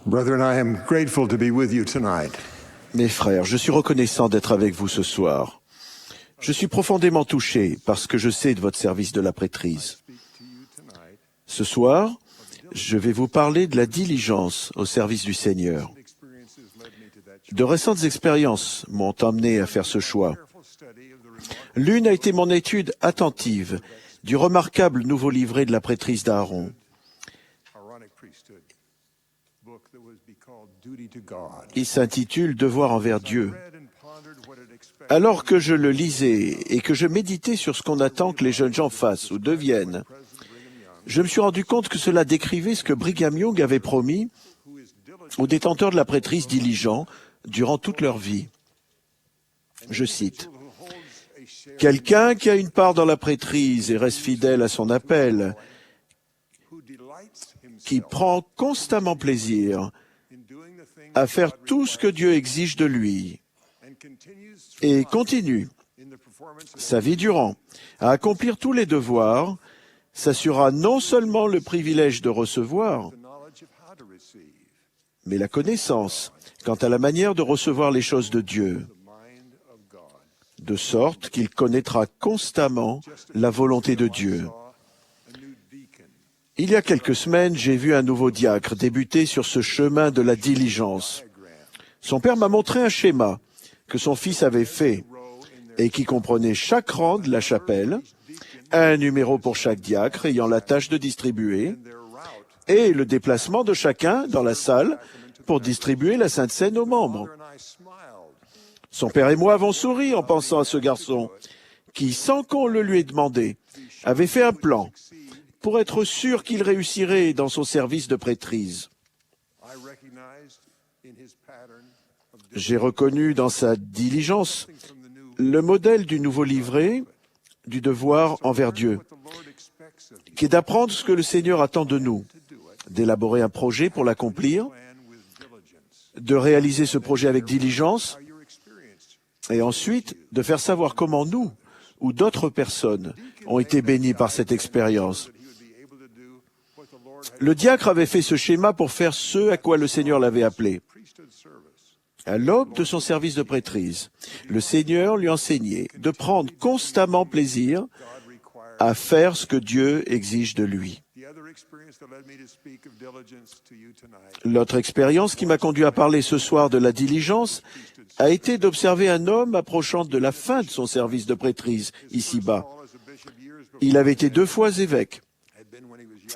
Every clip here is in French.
Brethren, I am grateful to be with you tonight. Mes frères, je suis reconnaissant d'être avec vous ce soir. Je suis profondément touché par ce que je sais de votre service de la prêtrise. Ce soir, je vais vous parler de la diligence au service du Seigneur. De récentes expériences m'ont amené à faire ce choix. L'une a été mon étude attentive du remarquable nouveau livret de la prêtrise d'Aaron. Il s'intitule « Devoir envers Dieu ». Alors que je le lisais et que je méditais sur ce qu'on attend que les jeunes gens fassent ou deviennent, je me suis rendu compte que cela décrivait ce que Brigham Young avait promis aux détenteurs de la prêtrise diligents durant toute leur vie. Je cite, « Quelqu'un qui a une part dans la prêtrise et reste fidèle à son appel, qui prend constamment plaisir à faire tout ce que Dieu exige de lui et continue sa vie durant à accomplir tous les devoirs, s'assurera non seulement le privilège de recevoir, mais la connaissance quant à la manière de recevoir les choses de Dieu, de sorte qu'il connaîtra constamment la volonté de Dieu. » Il y a quelques semaines, j'ai vu un nouveau diacre débuter sur ce chemin de la diligence. Son père m'a montré un schéma que son fils avait fait et qui comprenait chaque rang de la chapelle, un numéro pour chaque diacre ayant la tâche de distribuer, et le déplacement de chacun dans la salle pour distribuer la Sainte Seine aux membres. Son père et moi avons souri en pensant à ce garçon qui, sans qu'on le lui ait demandé, avait fait un plan pour être sûr qu'il réussirait dans son service de prêtrise. J'ai reconnu dans sa diligence le modèle du nouveau livret du devoir envers Dieu, qui est d'apprendre ce que le Seigneur attend de nous, d'élaborer un projet pour l'accomplir, de réaliser ce projet avec diligence, et ensuite de faire savoir comment nous ou d'autres personnes ont été bénis par cette expérience. Le diacre avait fait ce schéma pour faire ce à quoi le Seigneur l'avait appelé. À l'aube de son service de prêtrise, le Seigneur lui enseignait de prendre constamment plaisir à faire ce que Dieu exige de lui. L'autre expérience qui m'a conduit à parler ce soir de la diligence a été d'observer un homme approchant de la fin de son service de prêtrise ici-bas. Il avait été 2 fois évêque.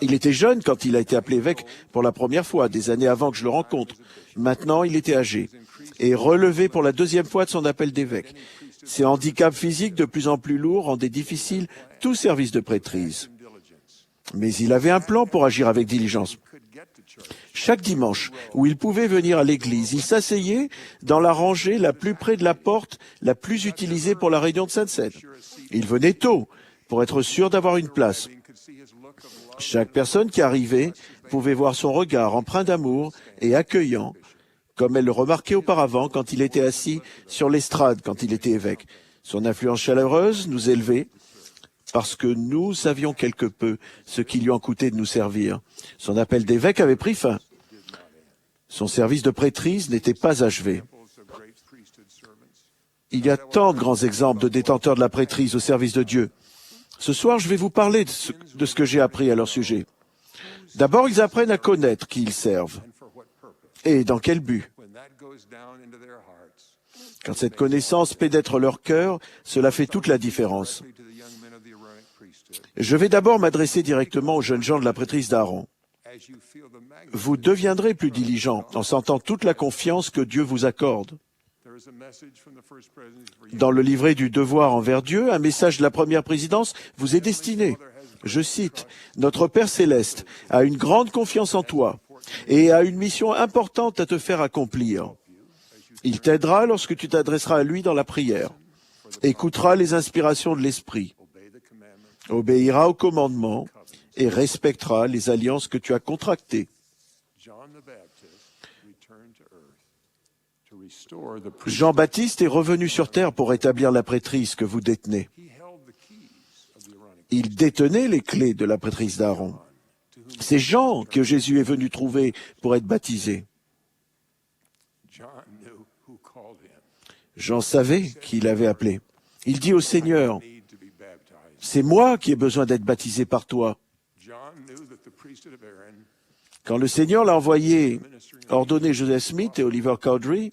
Il était jeune quand il a été appelé évêque pour la première fois, des années avant que je le rencontre. Maintenant, il était âgé et relevé pour la 2e fois de son appel d'évêque. Ses handicaps physiques de plus en plus lourds rendaient difficile tout service de prêtrise. Mais il avait un plan pour agir avec diligence. Chaque dimanche où il pouvait venir à l'église, il s'asseyait dans la rangée la plus près de la porte, la plus utilisée pour la réunion de Sainte-Seine. Il venait tôt pour être sûr d'avoir une place. Chaque personne qui arrivait pouvait voir son regard empreint d'amour et accueillant, comme elle le remarquait auparavant quand il était assis sur l'estrade quand il était évêque. Son influence chaleureuse nous élevait parce que nous savions quelque peu ce qui lui en coûtait de nous servir. Son appel d'évêque avait pris fin. Son service de prêtrise n'était pas achevé. Il y a tant de grands exemples de détenteurs de la prêtrise au service de Dieu. Ce soir, je vais vous parler de ce que j'ai appris à leur sujet. D'abord, ils apprennent à connaître qui ils servent et dans quel but. Quand cette connaissance pénètre leur cœur, cela fait toute la différence. Je vais d'abord m'adresser directement aux jeunes gens de la prêtrise d'Aaron. Vous deviendrez plus diligents en sentant toute la confiance que Dieu vous accorde. Dans le livret du devoir envers Dieu, un message de la première présidence vous est destiné. Je cite, « Notre Père céleste a une grande confiance en toi et a une mission importante à te faire accomplir. Il t'aidera lorsque tu t'adresseras à lui dans la prière, écoutera les inspirations de l'Esprit, obéira aux commandements et respectera les alliances que tu as contractées. » Jean-Baptiste est revenu sur terre pour établir la prêtrise que vous détenez. Il détenait les clés de la prêtrise d'Aaron. C'est Jean que Jésus est venu trouver pour être baptisé. Jean savait qui l'avait appelé. Il dit au Seigneur, « C'est moi qui ai besoin d'être baptisé par toi. » Quand le Seigneur l'a envoyé ordonner Joseph Smith et Oliver Cowdery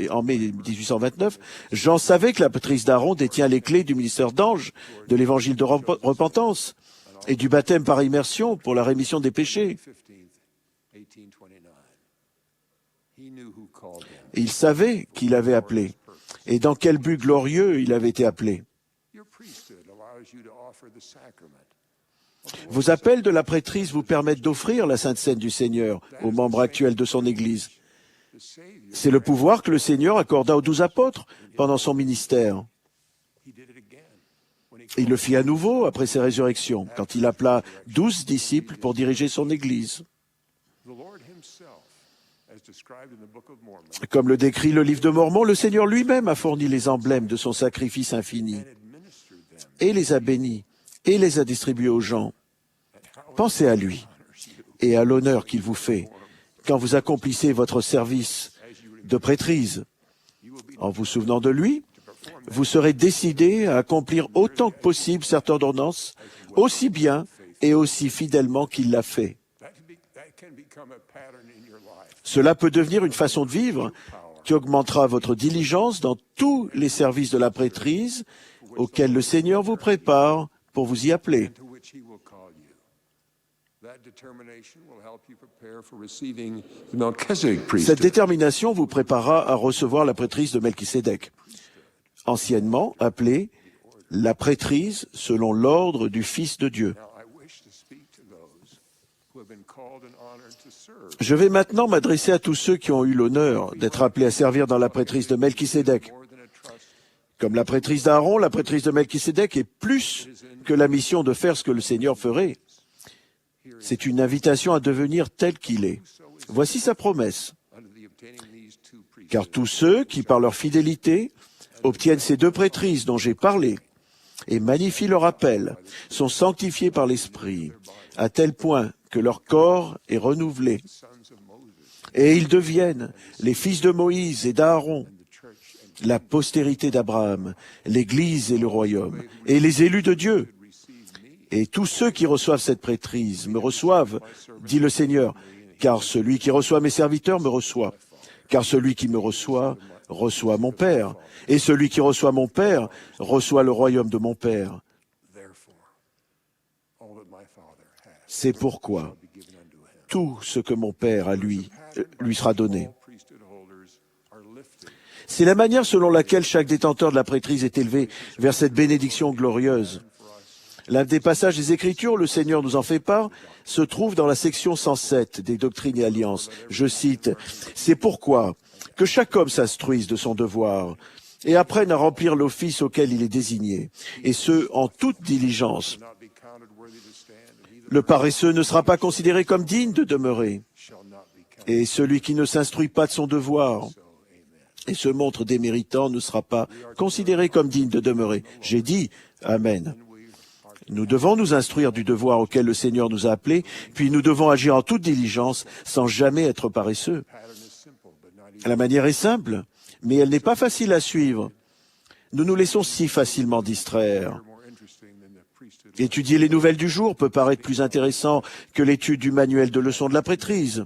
en mai 1829, Jean savait que la prêtrise d'Aaron détient les clés du ministère d'ange, de l'évangile de repentance et du baptême par immersion pour la rémission des péchés. Il savait qui l'avait appelé et dans quel but glorieux il avait été appelé. Vos appels de la prêtrise vous permettent d'offrir la Sainte Seine du Seigneur aux membres actuels de son Église. C'est le pouvoir que le Seigneur accorda aux 12 apôtres pendant son ministère. Il le fit à nouveau après ses résurrections, quand il appela 12 disciples pour diriger son Église. Comme le décrit le livre de Mormon, le Seigneur lui-même a fourni les emblèmes de son sacrifice infini et les a bénis et les a distribués aux gens. Pensez à lui et à l'honneur qu'il vous fait quand vous accomplissez votre service de prêtrise. En vous souvenant de lui, vous serez décidé à accomplir autant que possible cette ordonnance, aussi bien et aussi fidèlement qu'il l'a fait. Cela peut devenir une façon de vivre qui augmentera votre diligence dans tous les services de la prêtrise auxquels le Seigneur vous prépare pour vous y appeler. Cette détermination vous préparera à recevoir la prêtrise de Melchisédek, anciennement appelée la prêtrise selon l'ordre du Fils de Dieu. Je vais maintenant m'adresser à tous ceux qui ont eu l'honneur d'être appelés à servir dans la prêtrise de Melchisédek. Comme la prêtrise d'Aaron, la prêtrise de Melchisédek est plus que la mission de faire ce que le Seigneur ferait. C'est une invitation à devenir tel qu'il est. Voici sa promesse. Car tous ceux qui, par leur fidélité, obtiennent ces deux prêtrises dont j'ai parlé et magnifient leur appel, sont sanctifiés par l'Esprit, à tel point que leur corps est renouvelé. Et ils deviennent les fils de Moïse et d'Aaron, la postérité d'Abraham, l'Église et le royaume, et les élus de Dieu. Et tous ceux qui reçoivent cette prêtrise me reçoivent, dit le Seigneur, car celui qui reçoit mes serviteurs me reçoit, car celui qui me reçoit reçoit mon Père, et celui qui reçoit mon Père reçoit le royaume de mon Père. C'est pourquoi tout ce que mon Père a lui sera donné. C'est la manière selon laquelle chaque détenteur de la prêtrise est élevé vers cette bénédiction glorieuse. L'un des passages des Écritures, le Seigneur nous en fait part, se trouve dans la section 107 des Doctrines et Alliances. Je cite, « C'est pourquoi que chaque homme s'instruise de son devoir et apprenne à remplir l'office auquel il est désigné, et ce, en toute diligence. Le paresseux ne sera pas considéré comme digne de demeurer, et celui qui ne s'instruit pas de son devoir et se montre déméritant ne sera pas considéré comme digne de demeurer. » J'ai dit, Amen. Nous devons nous instruire du devoir auquel le Seigneur nous a appelés, puis nous devons agir en toute diligence sans jamais être paresseux. La manière est simple, mais elle n'est pas facile à suivre. Nous nous laissons si facilement distraire. Étudier les nouvelles du jour peut paraître plus intéressant que l'étude du manuel de leçons de la prêtrise.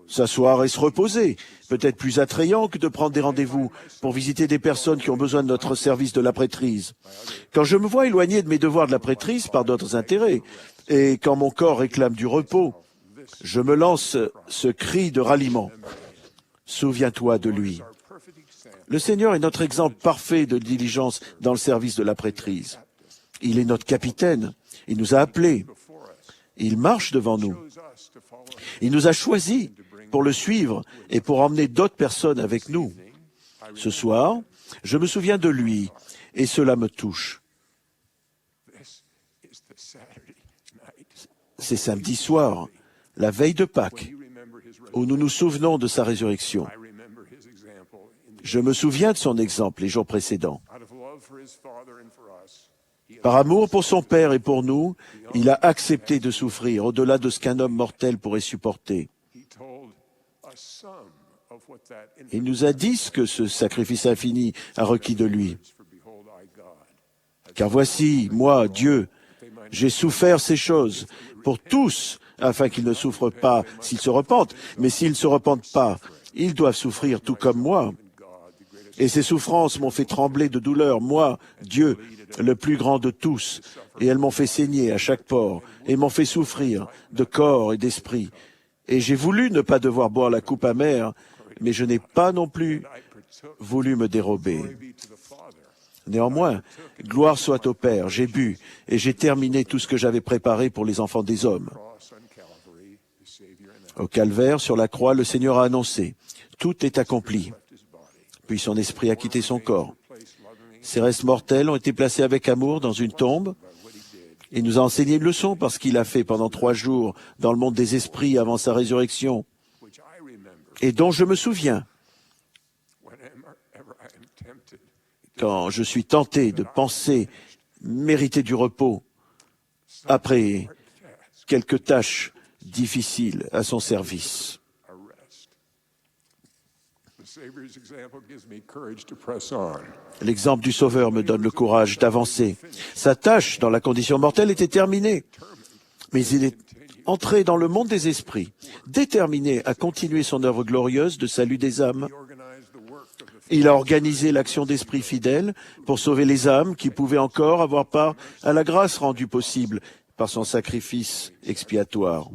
S'asseoir et se reposer peut être plus attrayant que de prendre des rendez-vous pour visiter des personnes qui ont besoin de notre service de la prêtrise. Quand je me vois éloigné de mes devoirs de la prêtrise par d'autres intérêts, et quand mon corps réclame du repos, je me lance ce cri de ralliement. Souviens-toi de lui. Le Seigneur est notre exemple parfait de diligence dans le service de la prêtrise. Il est notre capitaine. Il nous a appelés. Il marche devant nous. Il nous a choisis pour le suivre et pour emmener d'autres personnes avec nous. Ce soir, je me souviens de lui et cela me touche. C'est samedi soir, la veille de Pâques, où nous nous souvenons de sa résurrection. Je me souviens de son exemple les jours précédents. Par amour pour son Père et pour nous, il a accepté de souffrir au-delà de ce qu'un homme mortel pourrait supporter. Il nous a dit ce que ce sacrifice infini a requis de lui. Car voici, moi, Dieu, j'ai souffert ces choses pour tous, afin qu'ils ne souffrent pas s'ils se repentent. Mais s'ils ne se repentent pas, ils doivent souffrir tout comme moi. Et ces souffrances m'ont fait trembler de douleur, moi, Dieu, le plus grand de tous. Et elles m'ont fait saigner à chaque pore, et m'ont fait souffrir de corps et d'esprit. Et j'ai voulu ne pas devoir boire la coupe amère, mais je n'ai pas non plus voulu me dérober. Néanmoins, gloire soit au Père, j'ai bu, et j'ai terminé tout ce que j'avais préparé pour les enfants des hommes. Au calvaire, sur la croix, le Seigneur a annoncé, tout est accompli. Puis son esprit a quitté son corps. Ses restes mortels ont été placés avec amour dans une tombe. Il nous a enseigné une leçon parce qu'il a fait pendant 3 jours dans le monde des esprits avant sa résurrection, et dont je me souviens quand je suis tenté de penser mériter du repos après quelques tâches difficiles à son service. L'exemple du Sauveur me donne le courage d'avancer. Sa tâche dans la condition mortelle était terminée, mais il est entré dans le monde des esprits, déterminé à continuer son œuvre glorieuse de salut des âmes. Il a organisé l'action d'esprit fidèle pour sauver les âmes qui pouvaient encore avoir part à la grâce rendue possible par son sacrifice expiatoire.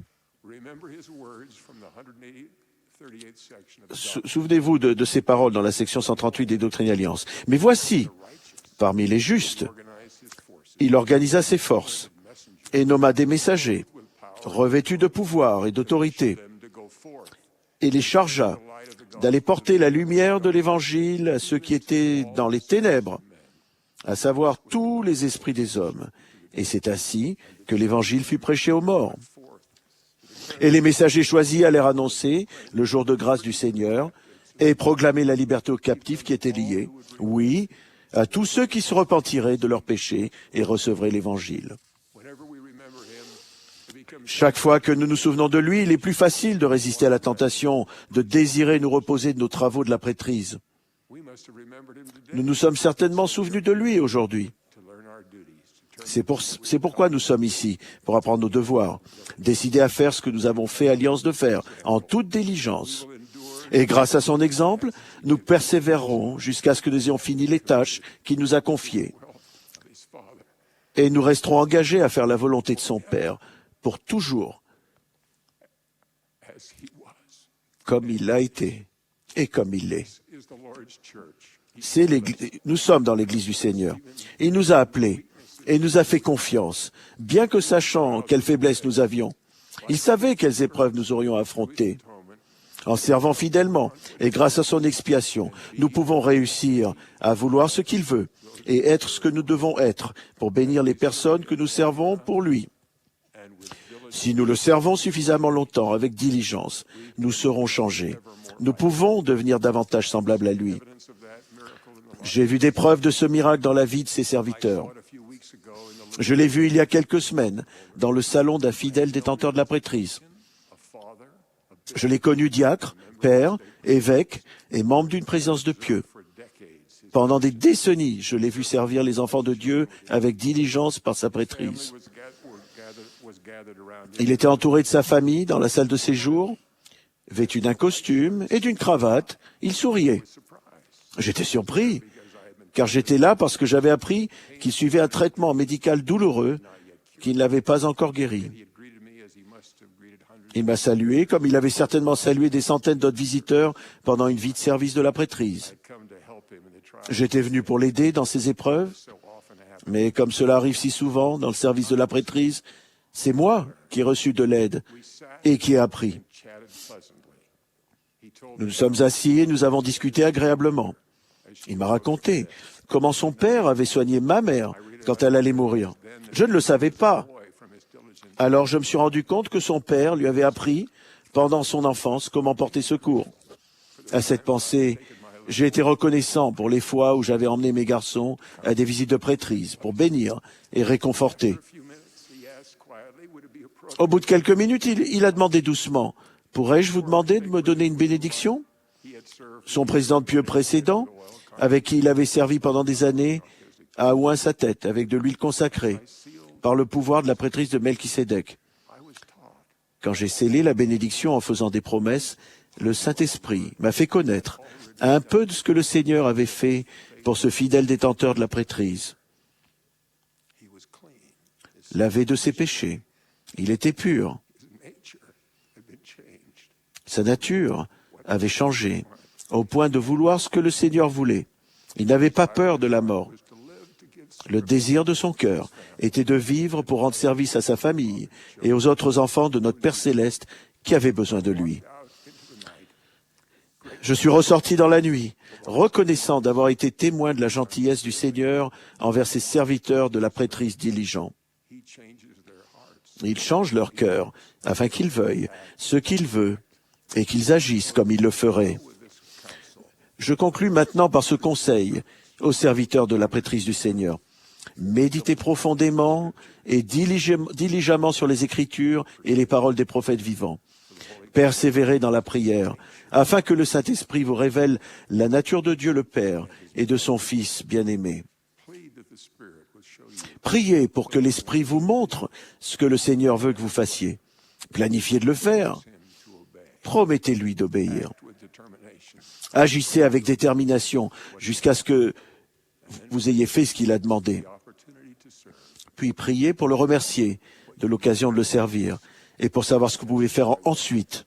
Souvenez-vous de ces paroles dans la section 138 des Doctrines et Alliances. Mais voici, parmi les justes, il organisa ses forces et nomma des messagers, revêtus de pouvoir et d'autorité, et les chargea d'aller porter la lumière de l'Évangile à ceux qui étaient dans les ténèbres, à savoir tous les esprits des hommes. Et c'est ainsi que l'Évangile fut prêché aux morts. Et les messagers choisis allèrent annoncer le jour de grâce du Seigneur et proclamer la liberté aux captifs qui étaient liés, oui, à tous ceux qui se repentiraient de leurs péchés et recevraient l'Évangile. Chaque fois que nous nous souvenons de lui, il est plus facile de résister à la tentation de désirer nous reposer de nos travaux de la prêtrise. Nous nous sommes certainement souvenus de lui aujourd'hui. C'est pourquoi nous sommes ici, pour apprendre nos devoirs, décider à faire ce que nous avons fait alliance de faire, en toute diligence. Et grâce à son exemple, nous persévérerons jusqu'à ce que nous ayons fini les tâches qu'il nous a confiées. Et nous resterons engagés à faire la volonté de son Père, pour toujours, comme il l'a été et comme il l'est. Nous sommes dans l'Église du Seigneur. Il nous a appelés et nous a fait confiance, bien que sachant quelles faiblesses nous avions. Il savait quelles épreuves nous aurions affrontées. En servant fidèlement et grâce à son expiation, nous pouvons réussir à vouloir ce qu'il veut et être ce que nous devons être pour bénir les personnes que nous servons pour lui. Si nous le servons suffisamment longtemps avec diligence, nous serons changés. Nous pouvons devenir davantage semblables à lui. J'ai vu des preuves de ce miracle dans la vie de ses serviteurs. Je l'ai vu il y a quelques semaines dans le salon d'un fidèle détenteur de la prêtrise. Je l'ai connu diacre, père, évêque et membre d'une présence de pieux. Pendant des décennies, je l'ai vu servir les enfants de Dieu avec diligence par sa prêtrise. Il était entouré de sa famille dans la salle de séjour, vêtu d'un costume et d'une cravate. Il souriait. J'étais surpris, car j'étais là parce que j'avais appris qu'il suivait un traitement médical douloureux qu'il n'avait pas encore guéri. Il m'a salué comme il avait certainement salué des centaines d'autres visiteurs pendant une vie de service de la prêtrise. J'étais venu pour l'aider dans ses épreuves, mais comme cela arrive si souvent dans le service de la prêtrise, c'est moi qui ai reçu de l'aide et qui ai appris. Nous nous sommes assis et nous avons discuté agréablement. Il m'a raconté comment son père avait soigné ma mère quand elle allait mourir. Je ne le savais pas. Alors je me suis rendu compte que son père lui avait appris, pendant son enfance, comment porter secours. À cette pensée, j'ai été reconnaissant pour les fois où j'avais emmené mes garçons à des visites de prêtrise pour bénir et réconforter. Au bout de quelques minutes, il a demandé doucement, « Pourrais-je vous demander de me donner une bénédiction ?» Son président pieux précédent, avec qui il avait servi pendant des années, a oint sa tête avec de l'huile consacrée par le pouvoir de la prêtrise de Melchisédek. Quand j'ai scellé la bénédiction en faisant des promesses, le Saint-Esprit m'a fait connaître un peu de ce que le Seigneur avait fait pour ce fidèle détenteur de la prêtrise. Lavé de ses péchés, il était pur. Sa nature avait changé au point de vouloir ce que le Seigneur voulait. Il n'avait pas peur de la mort. Le désir de son cœur était de vivre pour rendre service à sa famille et aux autres enfants de notre Père Céleste qui avaient besoin de lui. Je suis ressorti dans la nuit, reconnaissant d'avoir été témoin de la gentillesse du Seigneur envers ses serviteurs de la prêtrise diligents. Il change leur cœur afin qu'ils veuillent ce qu'il veut et qu'ils agissent comme il le ferait. Je conclus maintenant par ce conseil aux serviteurs de la prêtrise du Seigneur. Méditez profondément et diligemment sur les Écritures et les paroles des prophètes vivants. Persévérez dans la prière, afin que le Saint-Esprit vous révèle la nature de Dieu le Père et de son Fils bien-aimé. Priez pour que l'Esprit vous montre ce que le Seigneur veut que vous fassiez. Planifiez de le faire. Promettez-lui d'obéir. Agissez avec détermination jusqu'à ce que vous ayez fait ce qu'il a demandé. Puis priez pour le remercier de l'occasion de le servir et pour savoir ce que vous pouvez faire ensuite.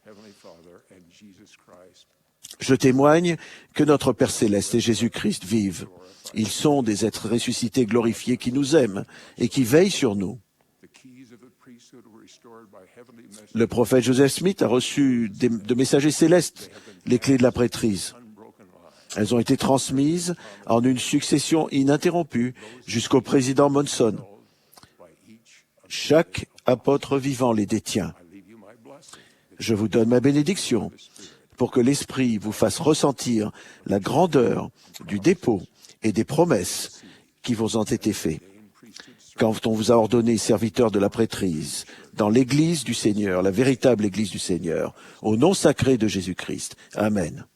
Je témoigne que notre Père Céleste et Jésus-Christ vivent. Ils sont des êtres ressuscités glorifiés qui nous aiment et qui veillent sur nous. Le prophète Joseph Smith a reçu de messagers célestes les clés de la prêtrise. Elles ont été transmises en une succession ininterrompue jusqu'au président Monson. Chaque apôtre vivant les détient. Je vous donne ma bénédiction pour que l'Esprit vous fasse ressentir la grandeur du dépôt et des promesses qui vous ont été faites. Quand on vous a ordonné serviteur de la prêtrise dans l'Église du Seigneur, la véritable Église du Seigneur, au nom sacré de Jésus-Christ. Amen.